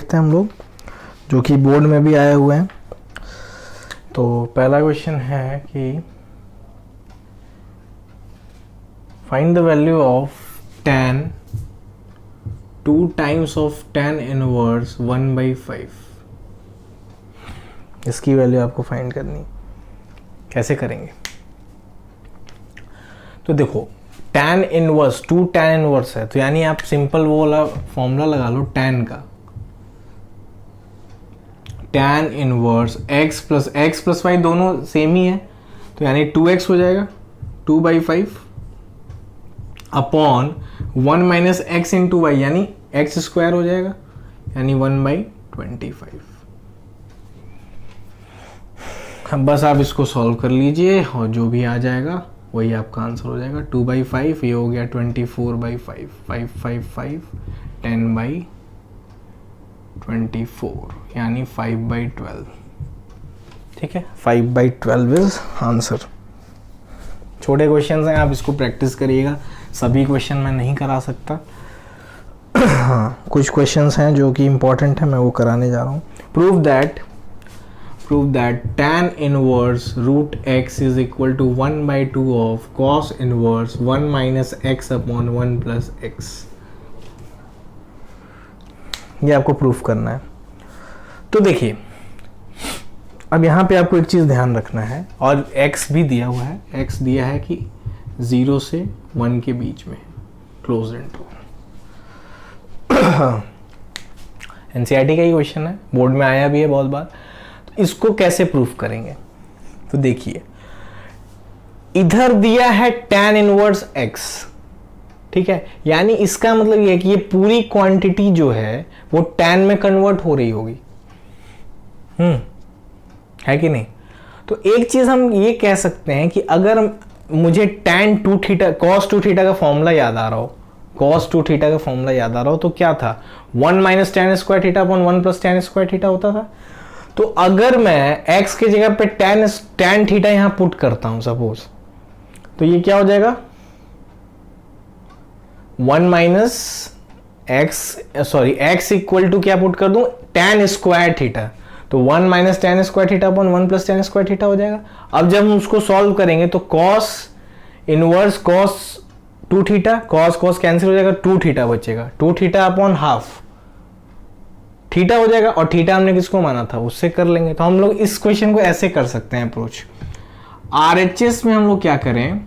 देखते हैं हम लोग, जो कि बोर्ड में भी आए हुए हैं। तो पहला क्वेश्चन है कि find the value of tan 2 times of tan inverse 1/5। इसकी वैल्यू आपको फाइंड करनी। कैसे करेंगे? तो देखो, tan इनवर्स 2 tan इनवर्स है, तो यानी आप सिंपल वो वाला फॉर्मूला लगा लो tan का। tan inverse x plus y दोनों सेम ही है, तो यानी 2x हो जाएगा 2/5 upon 1 minus x into y, यानी x स्क्वायर हो जाएगा, यानी 1/25। अब बस आप इसको सॉल्व कर लीजिए और जो भी आ जाएगा वही आपका आंसर हो जाएगा। 2/5 ये हो गया 24/5, 5 10/24 यानी 5/12। ठीक है, 5/12 इज आंसर। छोटे क्वेश्चन हैं, आप इसको प्रैक्टिस करिएगा। सभी क्वेश्चन मैं नहीं करा सकता। हाँ, कुछ क्वेश्चंस हैं जो कि इंपॉर्टेंट है, मैं वो कराने जा रहा हूँ। Prove that tan inverse root x is equal to 1/2 of cos inverse 1 minus x upon 1 plus x। ये आपको प्रूफ करना है। तो देखिए, अब यहाँ पे आपको एक चीज़ ध्यान रखना है, और x भी दिया हुआ है। x दिया है कि 0 से 1 के बीच में, क्लोज इंटरवल। एनसीईआरटी का ही क्वेश्चन है, बोर्ड में आया भी है बहुत बार। तो इसको कैसे प्रूफ करेंगे? तो देखिए, इधर दिया है tan इनवर्स x, ठीक है, यानी इसका मतलब ये है कि ये पूरी क्वांटिटी जो है वो tan में कन्वर्ट हो रही होगी। है कि नहीं? तो एक चीज हम ये कह सकते हैं कि अगर मुझे tan 2 थीटा cos 2 थीटा का फॉर्मूला याद आ रहा हो, cos 2 थीटा का फॉर्मूला याद आ रहा हो, तो क्या था? 1 minus tan square theta upon 1 plus tan square theta होता था। तो अगर मैं x की जगह पे tan थीटा यहां पुट करता हूं सपोज, तो ये क्या हो जाएगा? 1 माइनस x इक्वल टू क्या पुट कर दूं? tan square theta. तो 1 minus tan square theta upon 1 plus tan square theta हो जाएगा। अब जब हम उसको सॉल्व करेंगे तो cos inverse cos 2 theta, cos cancel हो जाएगा, 2 थीटा बचेगा, 2 थीटा अपॉन हाफ थीटा हो जाएगा। और थीटा हमने किसको माना था? उससे कर लेंगे। तो हम लोग इस क्वेश्चन को ऐसे कर सकते हैं अप्रोच। आरएचएस में हम लोग क्या करें,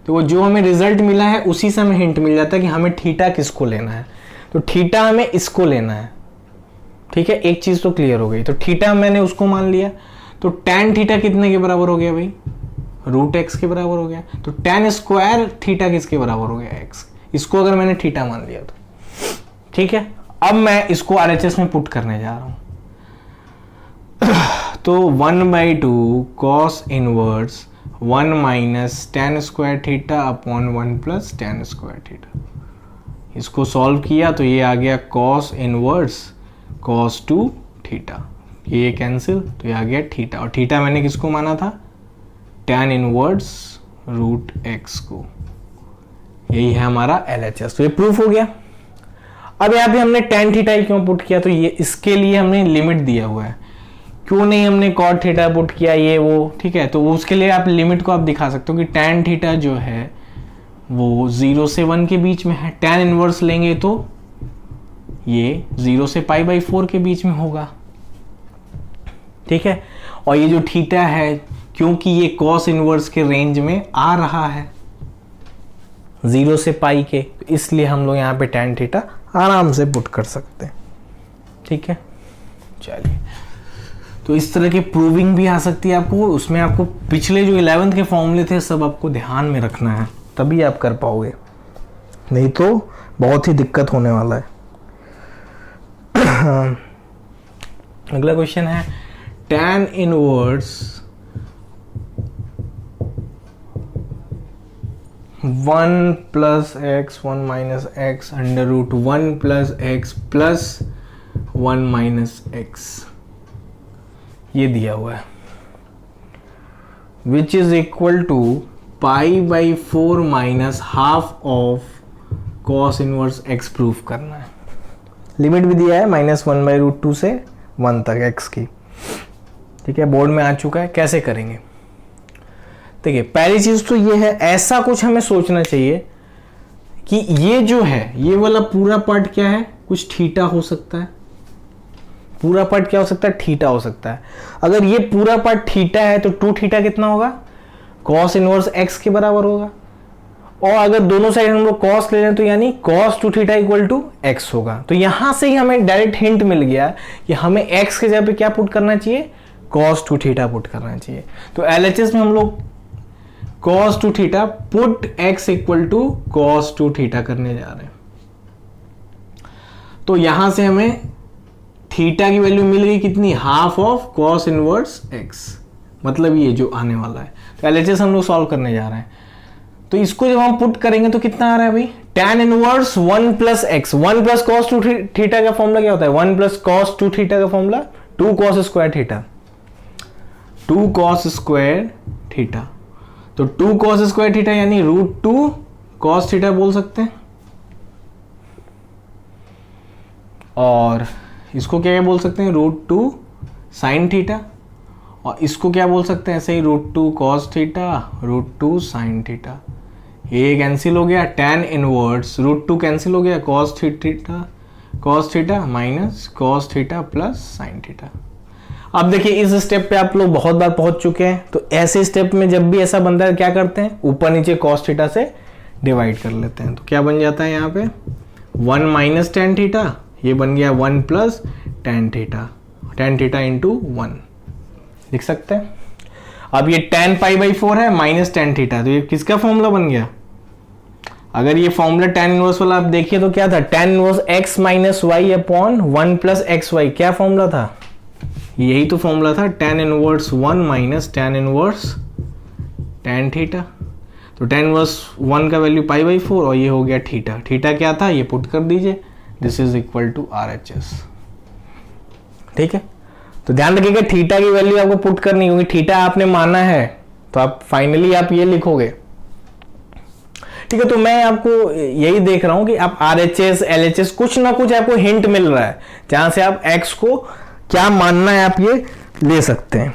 तो वो जो हमें रिजल्ट मिला है उसी से हमें हिंट मिल जाता है कि हमें थीटा किसको लेना है। तो थीटा हमें इसको लेना है। ठीक है, एक चीज तो क्लियर हो गई। तो थीटा मैंने उसको मान लिया, तो tan थीटा कितने के बराबर हो गया भाई? रूट एक्स के बराबर हो गया। तो tan स्क्वायर थीटा किसके बराबर हो गया? एक्स। इसको अगर मैंने थीटा मान लिया तो ठीक है। अब मैं इसको आरएचएस में पुट करने जा रहा हूं। तो 1/2 cos inverse 1 minus tan square theta upon 1 plus tan square theta. इसको सॉल्व किया तो ये आ गया cos इनवर्स cos 2 थीटा, ये कैंसिल, तो ये आ गया थीटा। और थीटा मैंने किसको माना था? tan इनवर्स रूट x को। यही है हमारा LHS। तो ये प्रूफ हो गया। अब यहाँ पे हमने tan थीटा क्यों पुट किया? तो ये इसके लिए हमने लिमिट दिया हुआ है। क्यों नहीं हमने cot थीटा पुट किया, ये वो, ठीक है। तो उसके लिए आप लिमिट को आप दिखा सकते हो कि tan थीटा जो है वो 0 से 1 के बीच में है। tan इनवर्स लेंगे तो ये 0 से π/4 के बीच में होगा, ठीक है। और ये जो थीटा है, क्योंकि ये cos इनवर्स के रेंज में आ रहा है 0 से पाई के, इसलिए हम लोग यहाँ पे tan थीटा आराम से पुट कर सकते हैं, ठीक है। चलिए, तो इस तरह की प्रूविंग भी आ सकती है आपको। उसमें आपको पिछले जो 11th के फॉर्मूले थे सब आपको ध्यान में रखना है, तभी आप कर पाओगे, नहीं तो बहुत ही दिक्कत होने वाला है। अगला क्वेश्चन है tan inverse 1 plus x 1 minus x under root 1 plus x plus 1 minus x, ये दिया हुआ है, which is equal to π/4 minus half of cos inverse x proof करना है। लिमिट भी दिया है -1/√2 से 1 तक x की। ठीक है, बोर्ड में आ चुका है। कैसे करेंगे? देखिए, पहली चीज तो ये है, ऐसा कुछ हमें सोचना चाहिए कि ये जो है, ये वाला पूरा पार्ट क्या है, कुछ थीटा हो सकता है। पूरा पार्ट क्या हो सकता है? थीटा हो सकता है। अगर ये पूरा पार्ट थीटा है तो 2 थीटा कितना होगा? cos इनवर्स x के बराबर होगा। और अगर दोनों साइड हम लोग cos ले लें तो यानी cos 2 theta equal to x होगा। तो यहां से ही हमें डायरेक्ट हिंट मिल गया कि हमें x के जगह पे क्या पुट करना चाहिए? cos 2 थीटा पुट करना चाहिए। तो LHS में हम लोग cos 2 theta put x equal to cos 2 theta करने जा रहे हैं। तो यहां से हमें थीटा की वैल्यू मिल गई कितनी? Half of cos inverse x, मतलब ये जो आने वाला है। तो LHS हम लोग सॉल्व करने जा रहे हैं। तो इसको जब हम पुट करेंगे तो कितना आ रहा है भाई? tan inverse 1 plus x. 1 plus cos 2 theta का फॉर्मूला क्या होता है? 1 प्लस cos 2 थीटा का formula 2 cos square theta. 2 cos square theta, तो 2 cos स्क्वायर थीटा यानी √2 cos थीटा बोल सकते हैं। और इसको क्या बोल सकते हैं? √2 साइन थीटा। और इसको क्या बोल सकते हैं? ऐसे ही √2 cos थीटा, √2 साइन थीटा। ये कैंसिल हो गया, tan इनवर्स √2 कैंसिल हो गया, cos theta minus cos theta plus sine theta. अब देखिए, इस स्टेप पे आप लोग बहुत बार पहुंच चुके हैं। तो ऐसे स्टेप में जब भी ऐसा बनता है क्या करते हैं? ऊपर नीचे cos थीटा से डिवाइड कर लेते हैं। तो क्या बन जाता है यहाँ पे? 1 माइनस tan थीटा, ये बन गया 1 प्लस tan थीटा इंटू 1 लिख सकते हैं। अब ये tan π/4 है माइनस tan थीटा, तो ये किसका फॉर्मूला बन गया? अगर ये फॉर्मूला tan इनवर्स वाला आप देखिए तो क्या था? tan inverse x minus y upon 1 plus x y. क्या फॉर्मूला था? यही तो फॉर्मूला था, tan inverse 1 minus tan inverse tan theta. तो tan इनवर्स 1 का वैल्यू π/4 और ये हो गया थीटा। थीटा क्या था? ये पुट कर दीजिए, this is equal to RHS। ठीक है, तो ध्यान रखिएगा थीटा की वैल्यू आपको पुट करनी होगी। थीटा आपने माना है तो आप फाइनली आप ये लिखोगे। ठीक है, तो मैं आपको यही देख रहा हूं कि आप RHS LHS कुछ ना कुछ आपको हिंट मिल रहा है जहां से आप x को क्या मानना है आप ये ले सकते हैं।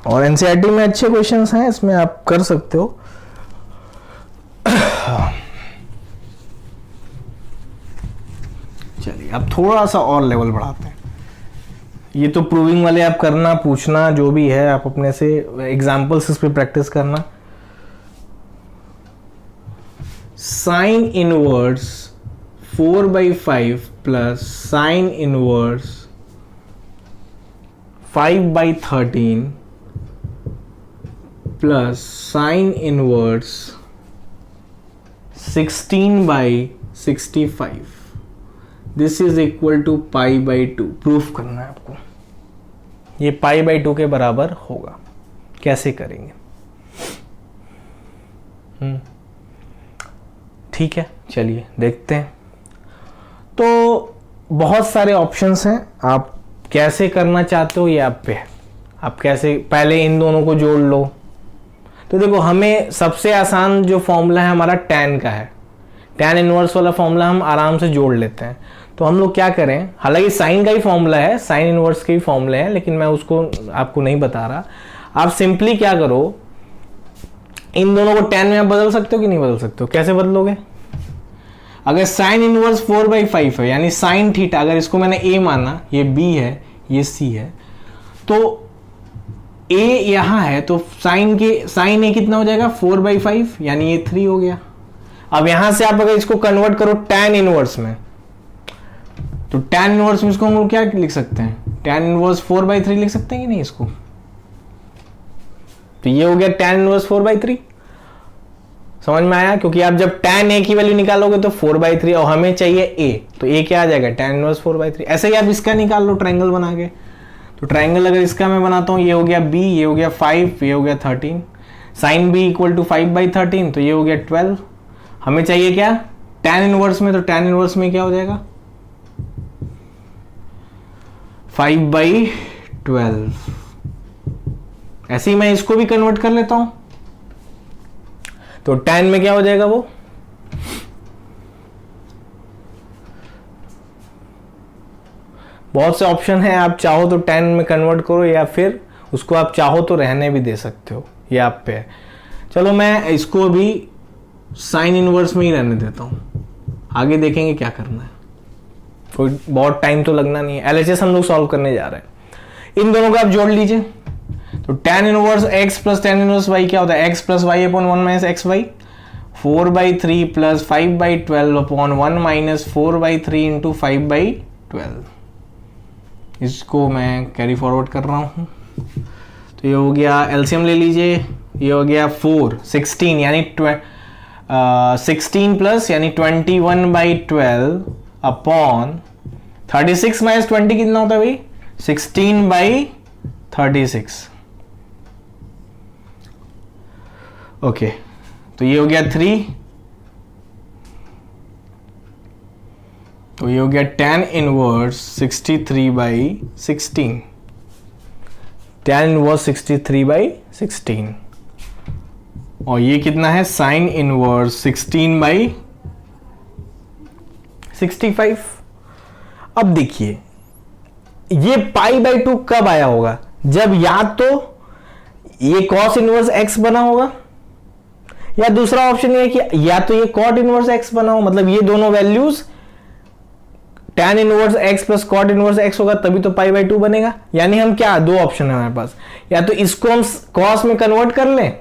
और NCERT में अच्छे क्वेश्चंस हैं, इसमें आप कर सकते हो। चलिए अब थोड़ा सा और लेवल बढ़ाते हैं। ये तो प्रूविंग वाले आप करना, पूछना जो भी है आप अपने से एग्जाम्पल्स इस पे प्रैक्टिस करना। Sine inverse 4/5 plus sine inverse 5/13 plus sine inverse 16/65, this is equal to π/2। Proof करना है आपको, ये π/2 के बराबर होगा। कैसे करेंगे? ठीक है, चलिए देखते हैं। तो बहुत सारे ऑप्शंस हैं, आप कैसे करना चाहते हो ये आप पे है। आप कैसे, पहले इन दोनों को जोड़ लो। तो देखो, हमें सबसे आसान जो फॉर्मूला है हमारा tan का है। tan इनवर्स वाला फॉर्मूला हम आराम से जोड़ लेते हैं। तो हम लोग क्या करें, हालांकि साइन का ही फॉर्मूला है, साइन इनवर्स के ही फॉर्मूले हैं, लेकिन मैं उसको आपको नहीं बता रहा। आप सिंपली क्या करो, इन दोनों को tan में आप बदल सकते हो कि नहीं बदल सकते हो? कैसे बदलोगे? अगर साइन इनवर्स 4/5 है यानी साइन थीटा, अगर इसको मैंने a माना, ये b है, ये c है, तो a यहां है, तो साइन a कितना हो जाएगा? 4/5 यानी ये 3 हो गया। अब यहां से आप अगर इसको कन्वर्ट करो tan इनवर्स में, तो tan इनवर्स में इसको हम लोग क्या लिख सकते हैं? tan इनवर्स 4/3 लिख सकते हैं कि नहीं इसको? तो ये हो गया tan इनवर्स 4/3। समझ में आया? क्योंकि आप जब tan a की वैल्यू निकालोगे तो 4/3 और हमें चाहिए a, तो a क्या आ जाएगा? tan inverse 4/3। ऐसे ही आप इसका निकाल लो ट्रायंगल बना के। तो ट्रायंगल अगर इसका मैं बनाता हूं, ये हो गया b, ये हो गया 5, ये हो गया 13, साइन b इक्वल टू 5/13, तो ये हो गया 12। हमें चाहिए क्या? tan इनवर्स में, तो tan इनवर्स में क्या हो जाएगा? 5/12। ऐसे ही मैं इसको भी कन्वर्ट कर लेता हूं, तो tan में क्या हो जाएगा? वो बहुत से ऑप्शन हैं, आप चाहो तो tan में कन्वर्ट करो या फिर उसको आप चाहो तो रहने भी दे सकते हो, ये आप पे है। चलो मैं इसको भी साइन इनवर्स में ही रहने देता हूँ, आगे देखेंगे क्या करना है, कोई बहुत टाइम तो लगना नहीं है। एलएचएस हम लोग सॉल्व करने जा रहे हैं। इन दोनों को आप जोड़ लीजिए, तो tan inverse x plus tan inverse y क्या होता है, x plus y upon 1 minus x y, 4/3 plus 5/12 upon 1 minus 4/3 into 5/12। इसको मैं कैरी फॉरवर्ड कर रहा हूँ, तो ये हो गया, एलसीएम ले लीजिए, ये हो गया 4 16 यानी 16 प्लस यानी 21/12 अपॉन 36 माइनस 20 कितना होता है भाई, 16/36। ओके, तो ये हो गया 3, तो ये हो गया tan इनवर्स 63/16, tan इनवर्स 63/16, और ये कितना है, साइन इनवर्स 16/65। अब देखिए ये π/2 कब आया होगा, जब या तो ये cos इनवर्स x बना होगा, या दूसरा ऑप्शन ये है कि या तो ये cot इनवर्स x बना हो, मतलब ये दोनों values tan inverse x plus cot inverse x होगा, तभी तो π/2 बनेगा। यानी हम क्या, दो ऑप्शन है हमारे पास, या तो इसको हम cos में कन्वर्ट कर लें,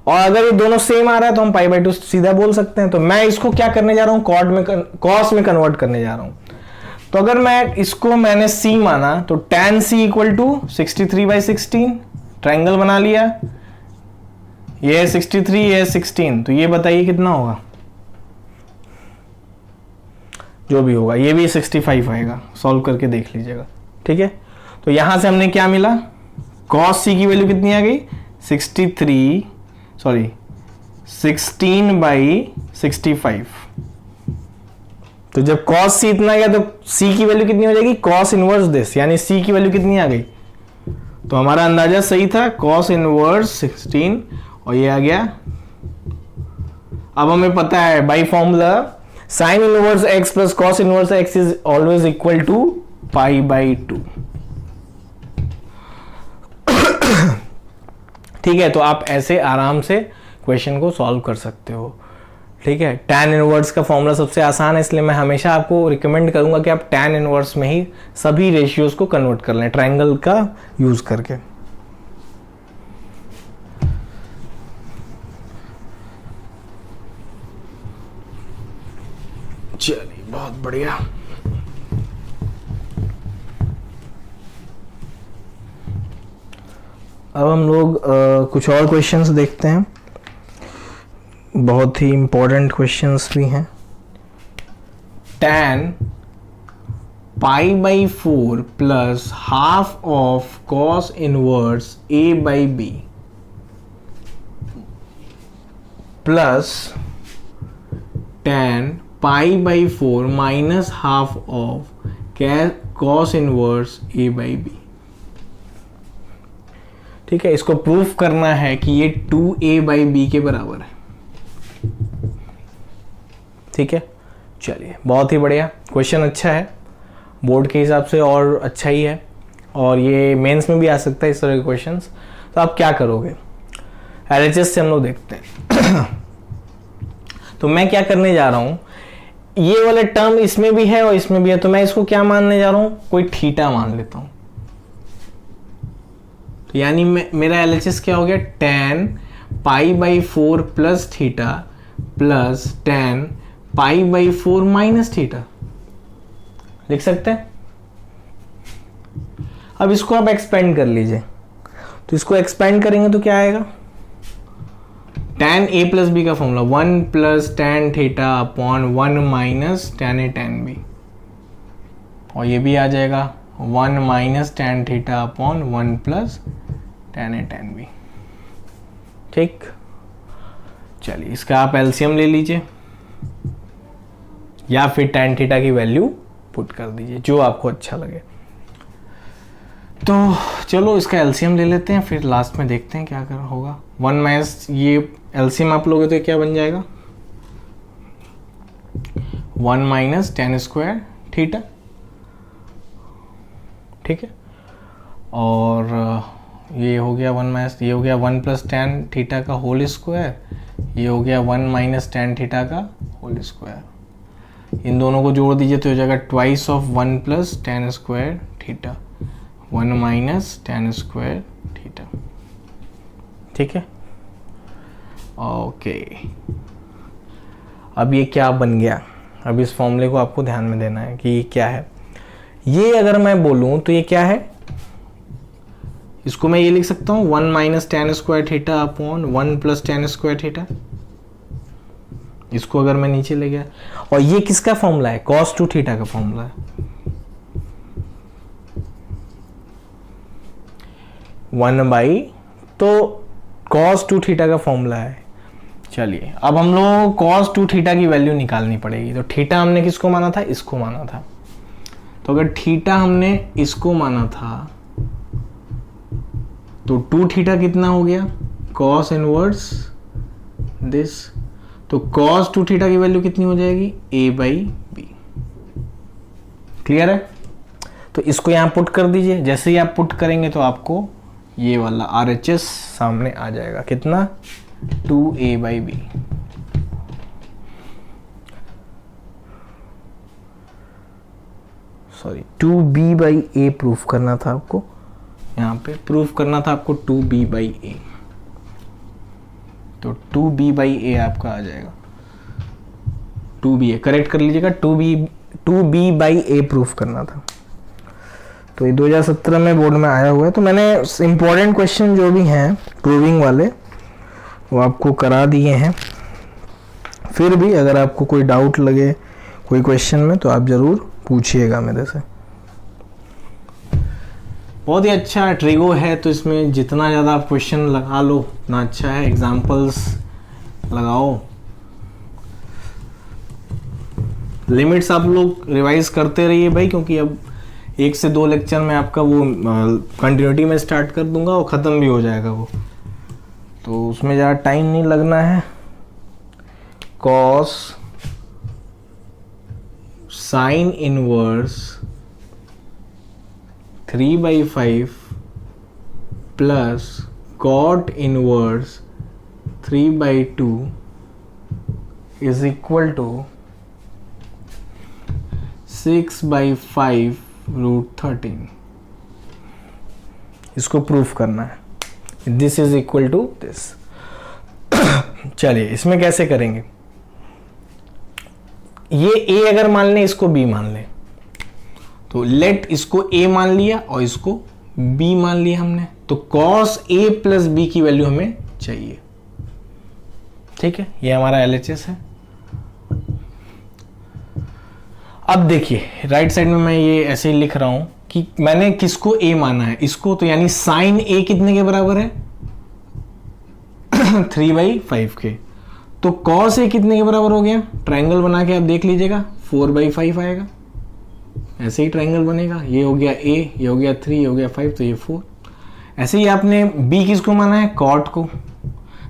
और अगर ये दोनों सेम आ रहा है तो हम π/2 सीधा बोल सकते हैं। तो मैं इसको क्या करने जा रहा हूं, cos में कन्वर्ट करने जा रहा हूं। तो अगर मैं इसको मैंने c माना, तो tan c equal to 63/16, triangle बना लिया, ये है 63, ये है 16, तो ये बताइए कितना होगा, जो भी होगा ये भी 65 आएगा, सॉल्व करके देख लीजिएगा, ठीक है। तो यहां से हमने क्या मिला, cos c की वैल्यू कितनी आ गई, 16/65। तो जब cos c इतना आ गया तो c की वैल्यू कितनी हो जाएगी, cos इनवर्स दिस, यानी c की वैल्यू कितनी आ गई, तो हमारा अंदाजा सही था, cos इनवर्स 16, और ये आ गया। अब हमें पता है by formula sine inverse x plus cos inverse x is always equal to π/2। ठीक है, तो आप ऐसे आराम से क्वेश्चन को सॉल्व कर सकते हो, ठीक है। tan इनवर्स का फॉर्मूला सबसे आसान है, इसलिए मैं हमेशा आपको रिकमेंड करूंगा कि आप tan इनवर्स में ही सभी रेशियोज को कन्वर्ट कर लें ट्रायंगल का यूज करके। चलिए, बहुत बढ़िया। अब हम लोग कुछ और क्वेश्चंस देखते हैं, बहुत ही इंपॉर्टेंट क्वेश्चंस भी हैं। tan π/4 plus half of cos inverse a/b plus tan π/4 minus half of cos inverse a/b। ठीक है, इसको प्रूफ करना है कि ये 2a/b के बराबर है। ठीक है, चलिए, बहुत ही बढ़िया क्वेश्चन, अच्छा है, बोर्ड के हिसाब से और अच्छा ही है, और ये मेंस में भी आ सकता है इस तरह के क्वेश्चंस। तो आप क्या करोगे, एलएचएस से हम लोग देखते हैं। तो मैं क्या करने जा रहा हूं, ये वाला टर्म इसमें भी है और इसमें भी है, तो मैं इसको क्या मानने जा रहा हूं, कोई थीटा मान लेता हूं। तो यानी मेरा एलएचएस क्या हो गया, tan π/4 plus theta plus tan π/4 minus theta, लिख सकते हैं। अब इसको आप एक्सपेंड कर लीजिए, तो इसको एक्सपेंड करेंगे तो क्या आएगा, tan a प्लस बी का formula 1 plus tan theta upon 1 minus tan a tan b, और ये भी आ जाएगा 1 minus tan theta upon 1 plus tan a tan b। ठीक, चलिए, इसका आप एलसीएम ले लीजिए या फिर tan थीटा की वैल्यू पुट कर दीजिए, जो आपको अच्छा लगे। तो चलो इसका एलसीएम ले लेते हैं, फिर लास्ट में देखते हैं क्या कर होगा। 1 माइनस ये एलसीएम आप लोगे तो क्या बन जाएगा, 1 माइनस tan स्क्वायर थीटा, ठीक है। और ये हो गया 1 माइनस, ये हो गया 1 प्लस टेन थीटा का होल स्क्वायर, ये हो गया 1 माइनस टेन थीटा का होल स्क्वायर। इन दोनों को जोड़ दीजिए तो हो जाएगा twice of 1 plus ten square theta, 1 minus ten square theta. ठीक है, ओके। अब ये क्या बन गया, अब इस फॉर्मूले को आपको ध्यान में देना है कि ये क्या है। ये अगर मैं बोलूं तो ये क्या है, इसको मैं ये लिख सकता हूं 1 minus ten square theta upon 1 plus ten square theta. इसको अगर मैं नीचे ले गया, और ये किसका फॉर्मूला है, cos 2 थीटा का फॉर्मूला है। 1 बाई, तो cos 2 थीटा का फॉर्मूला है। चलिए अब हम लोग cos 2 थीटा की वैल्यू निकालनी पड़ेगी। तो थीटा हमने किसको माना था, इसको माना था। तो अगर थीटा हमने इसको माना था तो 2 थीटा कितना हो गया, cos इनवर्स दिस। तो cos 2 थीटा की वैल्यू कितनी हो जाएगी, a बाई बी। क्लियर है। तो इसको यहां पुट कर दीजिए। जैसे ही आप पुट करेंगे तो आपको ये वाला RHS सामने आ जाएगा, कितना, 2a by b. Sorry 2b by a proof करना था आपको, यहाँ पे प्रूफ करना था आपको 2b बाई ए। तो 2b बाई ए आपका आ जाएगा 2b, करेक्ट कर लीजिएगा, 2b बाई ए प्रूफ करना था। तो ये 2017 में बोर्ड में आया हुआ है। तो मैंने इंपॉर्टेंट क्वेश्चन जो भी हैं प्रूविंग वाले वो आपको करा दिए हैं। फिर भी अगर आपको कोई डाउट लगे कोई क्वेश्चन में तो आप ज़रूर पूछिएगा मेरे से। बहुत ही अच्छा ट्रिगो है, तो इसमें जितना ज़्यादा आप क्वेश्चन लगा लो उतना अच्छा है। एग्जाम्पल्स लगाओ, लिमिट्स आप लोग रिवाइज करते रहिए भाई, क्योंकि अब 1 से 2 लेक्चर में आपका वो कंटिन्यूटी में स्टार्ट कर दूंगा और ख़त्म भी हो जाएगा वो, तो उसमें ज़्यादा टाइम नहीं लगना है। Cos sine inverse 3/5 plus cot inverse 3/2 is equal to 6/5 root 13। इसको प्रूफ करना है, this is equal to this. चलिए इसमें कैसे करेंगे, ये a अगर मान लें, इसको b मान लें, तो लेट इसको a मान लिया और इसको b मान लिया हमने, तो cos a प्लस b की वैल्यू हमें चाहिए। ठीक है, ये हमारा LHS है। अब देखिए राइट साइड में मैं ये ऐसे ही लिख रहा हूं कि मैंने किसको a माना है, इसको, तो यानी साइन a कितने के बराबर है 3/5 के। तो cos a कितने के बराबर हो गया, ट्रायंगल बना के आप देख लीजिएगा 4/5 आएगा। ऐसे ही ट्रायंगल बनेगा, ये हो गया a, ये हो गया 3, ये हो गया 5, तो ये 4। ऐसे ही आपने b किसको माना है, cot को,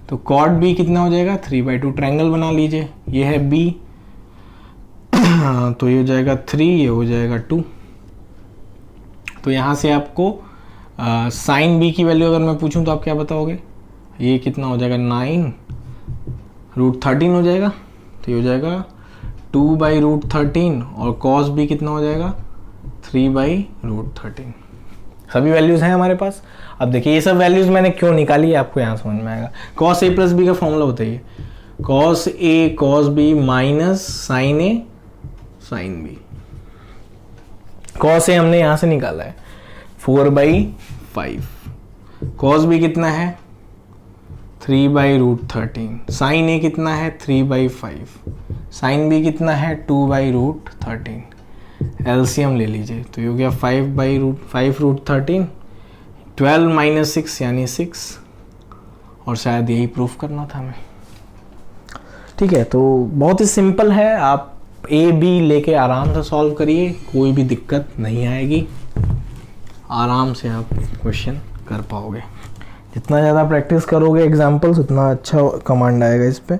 तो cot b कितना हो जाएगा 3/2। ट्रायंगल बना लीजिए, ये है b, तो ये हो जाएगा 3, ये हो जाएगा 2। तो यहाँ से आपको साइन b की वैल्यू अगर मैं पूछूं तो आप क्या बताओगे, ये कितना हो जाएगा 9 रूट 13 हो जाएगा। तो ये हो जाएगा 2/√13 और cos b कितना हो जाएगा 3/√13। सभी वैल्यूज हैं हमारे पास। अब देखिए ये सब वैल्यूज मैंने क्यों निकाली है आपको यहाँ समझ में आएगा। cos a प्लस b का फॉर्मूला बताइए, cos a cos b minus sine a sine b। cos a हमने यहाँ से निकाला है 4/5, cos b कितना है 3/√13, साइन a कितना है 3/5, साइन b कितना है 2/√13। एलसीएम ले लीजिए, तो ये हो गया 5/5√13, 12 माइनस 6 यानी 6, और शायद यही प्रूफ करना था हमें। ठीक है, तो बहुत ही सिंपल है, आप ए बी लेके आराम से सॉल्व करिए, कोई भी दिक्कत नहीं आएगी, आराम से आप क्वेश्चन कर पाओगे। जितना ज़्यादा प्रैक्टिस करोगे एग्जाम्पल्स उतना अच्छा कमांड आएगा इस पे।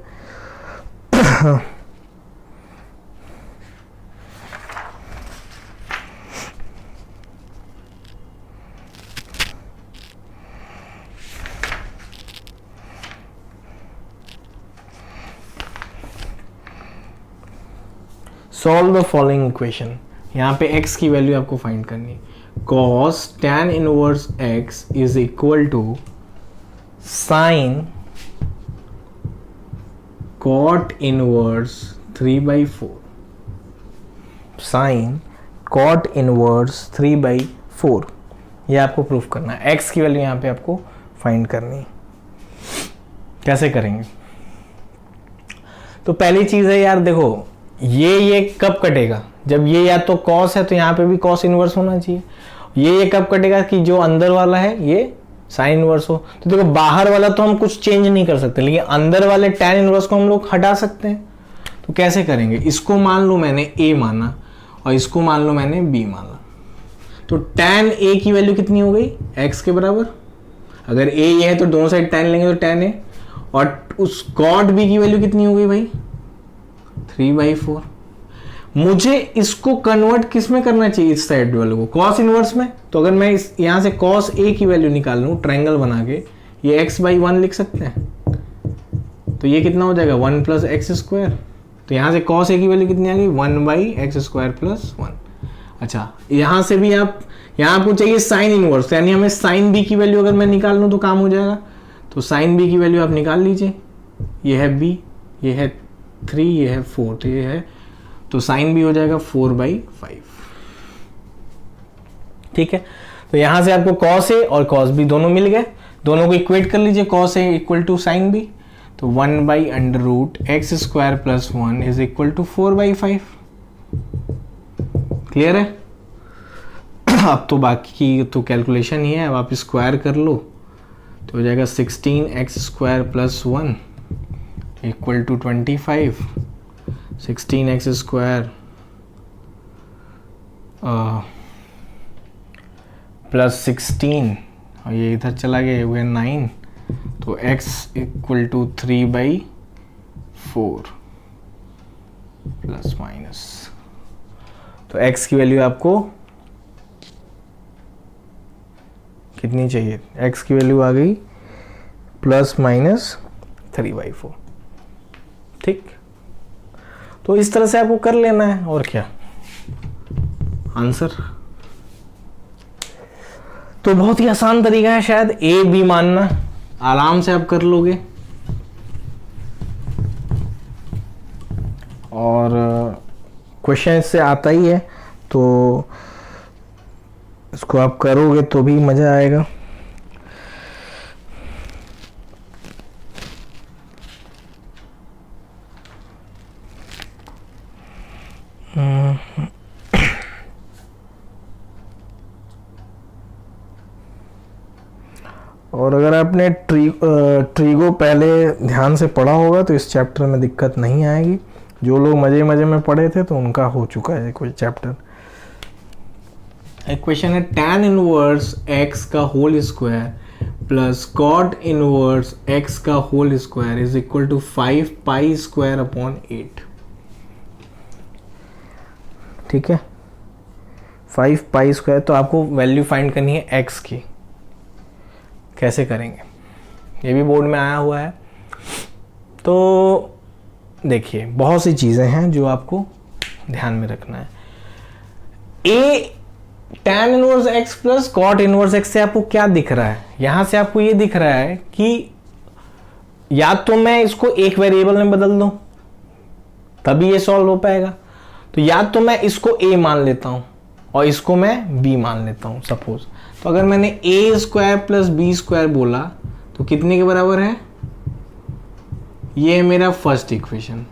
Solve the following equation. यहाँ पे x की वैल्यू आपको फाइंड करनी है। cos tan inverse x is equal to sine cot inverse 3/4, sine cot inverse 3/4, ये आपको प्रूफ करना है। x की वैल्यू यहाँ पे आपको फाइंड करनी है। कैसे करेंगे? तो पहली चीज है यार, देखो ये कब कटेगा? जब ये या तो कॉस है तो यहाँ पे भी कॉस इनवर्स होना चाहिए। ये कब कटेगा कि जो अंदर वाला है ये साइन इनवर्स हो। तो देखो बाहर वाला तो हम कुछ चेंज नहीं कर सकते, लेकिन अंदर वाले टैन इनवर्स को हम लोग हटा सकते हैं। तो कैसे करेंगे? इसको मान लो मैंने a माना और इसको मान लो मैंने b माना, तो टैन a की वैल्यू कितनी हो गई? x के बराबर। अगर a ये है तो दोनों साइड टैन लेंगे तो टैन a, और उस कॉट b की वैल्यू कितनी हो गई भाई? 3/4। मुझे इसको कन्वर्ट किस में करना चाहिए? इस साइड वाले को कॉस इनवर्स में। तो अगर मैं इस यहां से कॉस a की वैल्यू निकाल लूं ट्रायंगल बना के, ये x/1 लिख सकते हैं। तो ये कितना हो जाएगा? 1 + x²। तो यहां से कॉस a की वैल्यू कितनी आ गई? 1/x² + 1। अच्छा, यहां से भी आप, यहां आपको चाहिए साइन इनवर्स, यानी हमें साइन b की वैल्यू अगर मैं निकाल लूं तो काम हो जाएगा। तो साइन b की वैल्यू आप निकाल लीजिए। ये है b, ये है 3, ये है 4, तो ये है, तो साइन b हो जाएगा 4/5। ठीक है, तो यहां से आपको cos a और cos b दोनों मिल गए, दोनों को इक्वेट कर लीजिए। cos a equal to sine b, तो 1/√x² + 1 is equal to 4/5। Clear है? अब तो बाकी की तो कैलकुलेशन ही है, अब आप स्क्वायर कर लो तो हो जाएगा 16x² + 1 equal to 25। 16x² plus 16 और ये इधर चला गया, हुए 9, तो x equal to 3/4 plus minus. तो x की वैल्यू आपको कितनी चाहिए? x की वैल्यू आ गई ±3/4। ठीक, तो इस तरह से आपको कर लेना है, और क्या आंसर। तो बहुत ही आसान तरीका है, शायद a b मानना, आराम से आप कर लोगे। और क्वेश्चन इससे आता ही है, तो इसको आप करोगे तो भी मजा आएगा। और अगर आपने ट्रीगो पहले ध्यान से पढ़ा होगा तो इस चैप्टर में दिक्कत नहीं आएगी। जो लोग मजे मजे में पढ़े थे तो उनका हो चुका है कोई चैप्टर। एक क्वेश्चन है, tan इनवर्स x का whole square plus cot inverse x का whole square is equal to 5π² / 8। ठीक है, 5π², तो आपको वैल्यू फाइंड करनी है x की। कैसे करेंगे? ये भी बोर्ड में आया हुआ है। तो देखिए, बहुत सी चीज़ें हैं जो आपको ध्यान में रखना है। a tan inverse x plus cot inverse x से आपको क्या दिख रहा है? यहां से आपको ये दिख रहा है कि या तो मैं इसको एक वेरिएबल में बदल दूं तभी ये सॉल्व हो पाएगा, तो या तो मैं इसको a मान लेता हूं और इसको मैं b मान लेता हूं सपोज। तो अगर मैंने a² प्लस b² बोला तो कितने के बराबर है? ये है मेरा फर्स्ट इक्वेशन।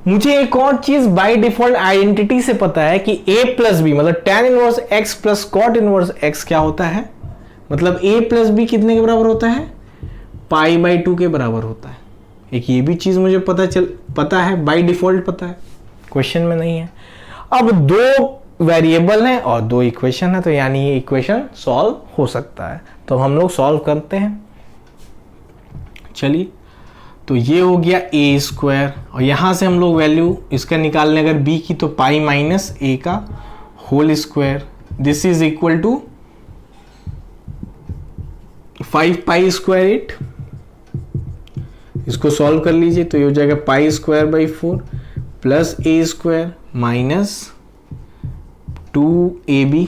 मुझे एक और चीज बाय डिफॉल्ट आइडेंटिटी से पता है कि a प्लस बी मतलब tan inverse x plus cot inverse x क्या होता है? मतलब a प्लस बी कितने के बराबर होता है? π/2 के बराबर होता है। एक ये भी चीज मुझे पता है, बाय डिफॉल्ट पता है, क्वेश्चन में नहीं है। अब दो वेरिएबल हैं और दो इक्वेशन है, तो यानी ये इक्वेशन सॉल्व हो सकता है। तो हम लोग सॉल्व करते हैं। चलिए, तो ये हो गया a², और यहां से हम लोग वैल्यू इसका निकालने अगर b की तो π - a का whole square, this is equal to 5π² 8। इसको सॉल्व कर लीजिए तो ये हो जाएगा π² / 4 प्लस a² माइनस 2ab,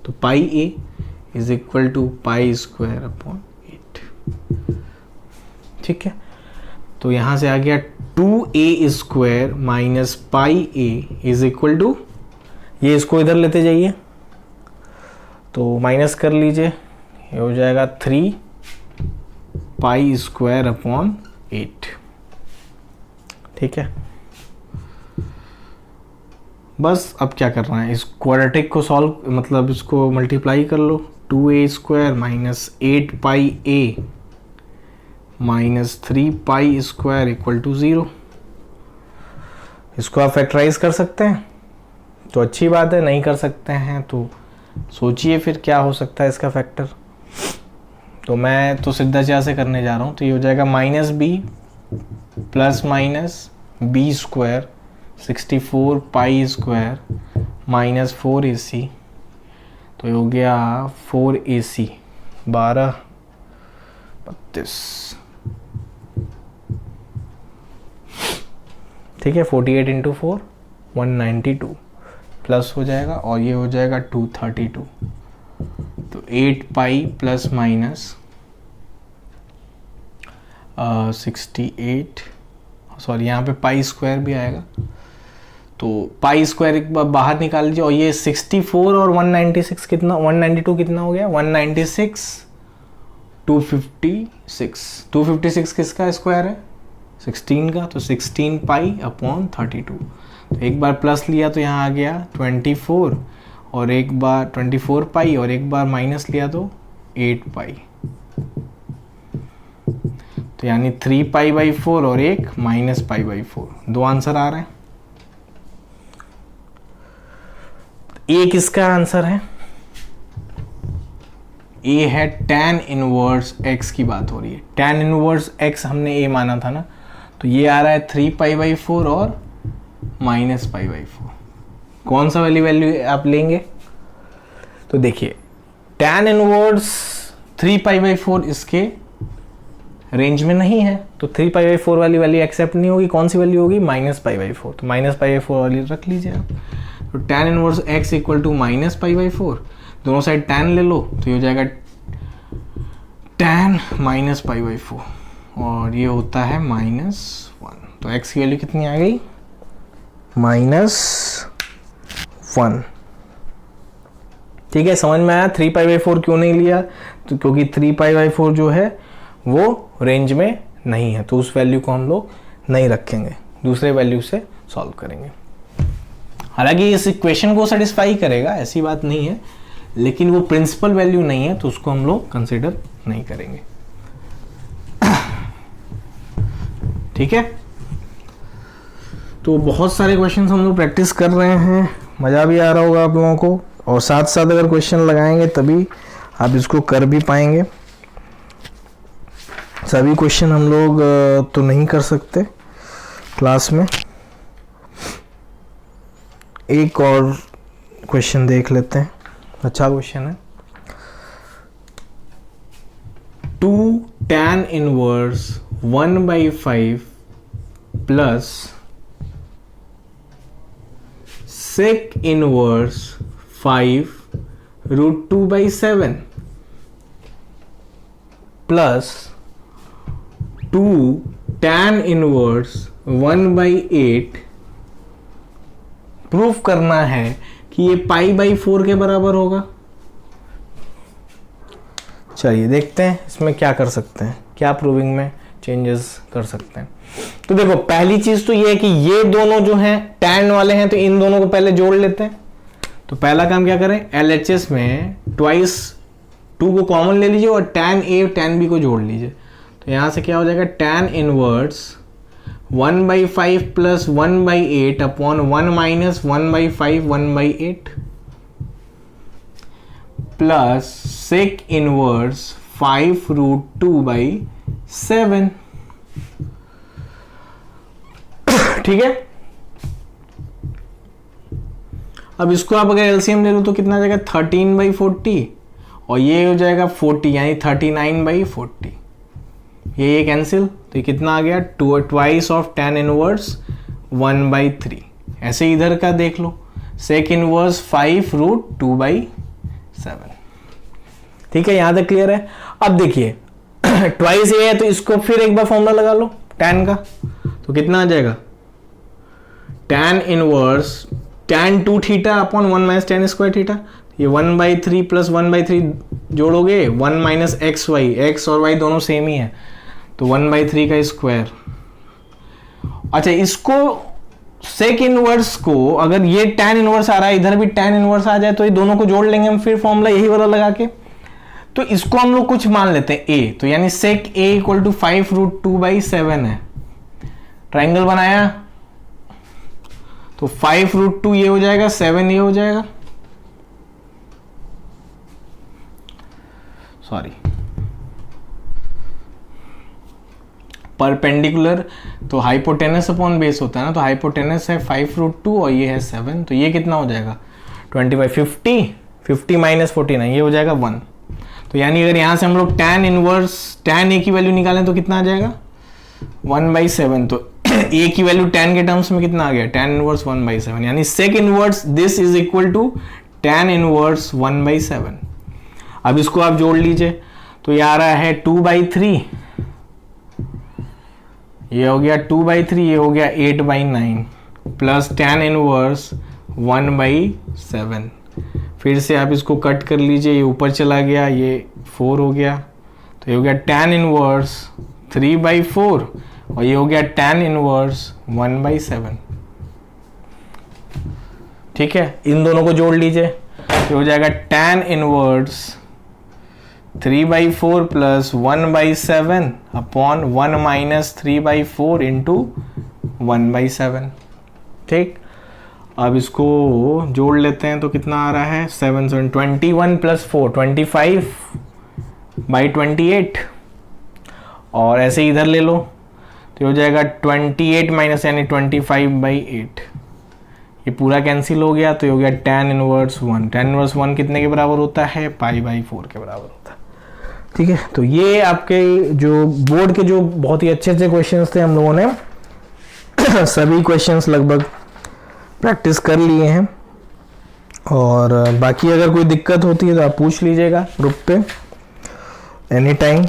तो pi a is equal to pi square upon 8। ठीक है, तो यहां से आ गया 2a square minus pi a is equal to, ये इसको इधर लेते जाइए तो माइनस कर लीजिए, ये हो जाएगा 3 पाई स्क्वायर अपॉन 8। ठीक है, बस अब क्या करना है, इस क्वाड्रेटिक को सॉल्व, मतलब इसको मल्टीप्लाई कर लो। 2a square minus 8 pi a minus 3 pi square equal to 0। इसको आप फैक्टराइज कर सकते हैं तो अच्छी बात है, नहीं कर सकते हैं तो सोचिए फिर क्या हो सकता है इसका फैक्टर। तो मैं तो सीधा चा से करने जा रहा हूँ, तो ये हो जाएगा minus b plus minus b square 64 pi square minus 4ac, तो ये हो गया 4ac 12 32। ठीक है, 48 इंटू 4 192 प्लस हो जाएगा, और ये हो जाएगा 232। तो 8 पाई प्लस माइनस 68, सॉरी यहाँ पे पाई स्क्वायर भी आएगा, तो पाई स्क्वायर एक बार बाहर निकाल लीजिए, और ये 64 और 196 कितना, 192 कितना हो गया, 196 256 किसका स्क्वायर है, 16 का, तो 16 पाई अपॉन 32। तो एक बार प्लस लिया तो यहाँ आ गया 24, और एक बार 24 पाई, और एक बार माइनस लिया तो 8 पाई, तो यानी 3 पाई बाई 4 और एक माइनस पाई बाई 4, दो आंसर आ रहे हैं। एक इसका आंसर है, ए है tan इनवर्स x की बात हो रही है, tan इनवर्स x हमने a माना था ना, तो ये आ रहा है 3 पाई बाई 4 और माइनस पाई बाई 4। कौन सा वाली वैल्यू आप लेंगे, तो देखिए tan इनवर्स 3 पाई बाई 4 इसके रेंज में नहीं है, तो 3 पाई बाई 4 वाली वैल्यू एक्सेप्ट नहीं होगी। कौन सी वैल्यू होगी, माइनस पाई बाई 4, तो माइनस पाई बाई 4 वाली रख लीजिए आप। तो tan inverse x equal to minus pi by 4, दोनों साइड tan ले लो तो ये हो जाएगा tan माइनस पाई बाई 4, और ये होता है -1। तो x की वैल्यू कितनी आ गई, -1। ठीक है, समझ में आया 3 पाई बाई 4 क्यों नहीं लिया, तो क्योंकि 3 पाई बाई 4 जो है वो रेंज में नहीं है, तो उस वैल्यू को हम लोग नहीं रखेंगे, दूसरे वैल्यू से सॉल्व करेंगे। हालांकि इस इक्वेशन को सेटिस्फाई करेगा, ऐसी बात नहीं है, लेकिन वो प्रिंसिपल वैल्यू नहीं है, तो उसको हम लोग कंसिडर नहीं करेंगे। ठीक है, तो बहुत सारे क्वेश्चंस हम लोग प्रैक्टिस कर रहे हैं, मज़ा भी आ रहा होगा आप लोगों को, और साथ साथ अगर क्वेश्चन लगाएंगे तभी आप इसको कर भी पाएंगे। सभी क्वेश्चन हम लोग तो नहीं कर सकते क्लास में। एक और क्वेश्चन देख लेते हैं, अच्छा क्वेश्चन है। 2 tan inverse 1/5 plus sec inverse 5 √2/7 plus 2 tan inverse 1/8 proof करना है कि ये π/4 के बराबर होगा। चलिए देखते हैं इसमें क्या कर सकते हैं, क्या प्रूविंग में चेंजेस कर सकते हैं। तो देखो पहली चीज तो ये है कि ये दोनों जो हैं tan वाले हैं, तो इन दोनों को पहले जोड़ लेते हैं। तो पहला काम क्या करें, LHS में ट्वाइस 2 को कॉमन ले लीजिए और tan A tan B को जोड़ लीजिए। तो यहां से क्या हो जाएगा, tan inverse 1/5 plus 1/8 upon 1 minus 1/5 1/8 plus sec inverse 5 √2/7। ठीक है, अब इसको आप अगर एलसीएम ले लो तो कितना आ जाएगा 13/40, और ये हो जाएगा 40 यानी 39/40। ये कैंसिल, तो ये कितना आ गया, ट्वाइस ऑफ tan इनवर्स 1/3 ऐसे इधर का देख लो, सेक इनवर्स 5√2/7। ठीक है, यहां तक क्लियर है। अब देखिए ट्वाइस ये है तो इसको फिर एक बार फॉर्मूला लगा लो tan का, तो कितना आ जाएगा, tan inverse tan 2 theta upon 1 minus tan square theta. ये 1/3 प्लस 1/3 जोड़ोगे 1 माइनस एक्स वाई, एक्स और वाई दोनों सेम ही है, तो 1/3 का स्क्वायर। अच्छा, इसको सेक इनवर्स को अगर ये tan इनवर्स आ रहा है, इधर भी tan इनवर्स आ जाए तो ये दोनों को जोड़ लेंगे हम फिर फॉर्मूला यही वाला लगा के। तो इसको हम लोग कुछ मान लेते हैं a, तो यानी सेक a इक्वल टू 5√2/7 है। ट्राइंगल बनाया तो 5√2 ये हो जाएगा, 7 ये हो जाएगा, सॉरी परपेंडिकुलर तो हाइपोटेनस अपॉन बेस होता है ना, तो हाइपोटेनस है 5√2 और ये है 7, तो ये कितना हो जाएगा 25, 50 माइनस 49 ये हो जाएगा 1। तो यानी अगर यहां से हम लोग tan इनवर्स tan a की वैल्यू निकालें तो कितना आ जाएगा 1/7। तो a की वैल्यू tan के टर्म्स में कितना आ गया, tan इनवर्स 1/7, यानी sec inverse this is equal to tan inverse 1/7। अब इसको आप जोड़ लीजिए तो ये आ रहा है 2/3, ये हो गया 2/3, ये हो गया 8/9 प्लस tan इनवर्स 1/7। फिर से आप इसको कट कर लीजिए, ये ऊपर चला गया, ये 4 हो गया, तो ये हो गया tan इनवर्स 3/4 और ये हो गया tan इनवर्स 1/7। ठीक है, इन दोनों को जोड़ लीजिए तो हो जाएगा tan inverse 3/4 plus 1/7 upon 1 minus 3/4 into 1/7। ठीक, अब इसको जोड़ लेते हैं तो कितना आ रहा है 7 7 21 प्लस 4 25/28 और ऐसे इधर ले लो तो हो जाएगा 28 माइनस यानी 25/8। ये पूरा कैंसिल हो गया तो ये हो गया tan इनवर्स 1। tan इनवर्स 1 कितने के बराबर होता है, π/4 के बराबर होता है। ठीक है, तो ये आपके जो बोर्ड के जो बहुत ही अच्छे अच्छे क्वेश्चंस थे हम लोगों ने सभी क्वेश्चंस लगभग प्रैक्टिस कर लिए हैं, और बाकी अगर कोई दिक्कत होती है तो आप पूछ लीजिएगा ग्रुप पे एनी टाइम।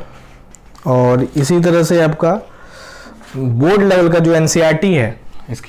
और इसी तरह से आपका बोर्ड लेवल का जो NCERT है इसके